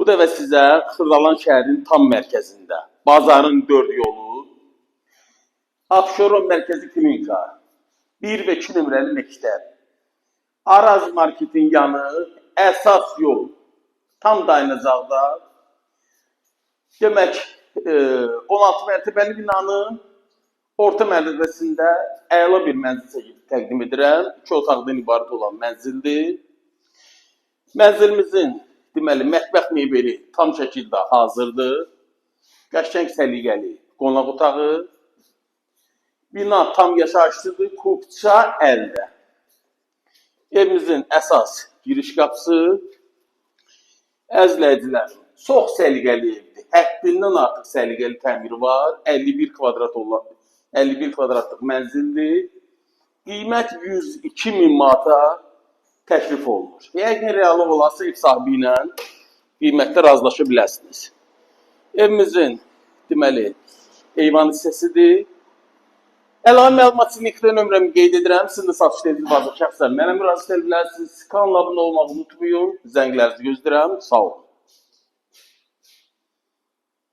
Bu dəfə sizə Xırdalan şəhərinin tam mərkəzində, bazarın 4 yolu, Abşeron mərkəzi klinika, 1 və 2 nömrəli məktəb, Araz marketin yanı, əsas yol, tam dayanacaqda, demək 16 mərtəbəli binanın orta mərtəbəsində əla bir mənzil təqdim edirəm. 2 otaqdan ibarət olan mənzildir. Mənzilimizin deməli mətbəx mebeli tam şəkildə hazırdır. Qəşəng səliqəli qonaq otağı. Bina tam yaşayışlıdır, kupça əldə. Evimizin əsas giriş qapısı. Əzizləyicilər, çox səliqəli evdir. Həddindən artıq səliqəli təmiri var. 51 kvadratlıq mənzildir. Qiymət 102.000 manata təklif olunur. Yəqin reallıq olarsa ev sahibi ilə qiymətdə razılaşa bilərsiniz. Evimizin deməli eyvan hissəsidir. Əlavə məlumat üçün iqtidar nömrəmi qeyd edirəm. Sizin də satış tezli bazı şəxslər mənə müraciət edə bilərsiniz. Kanala abunə olmağı unutmayın. Zənglərinizi gözləyirəm. Sağ olun.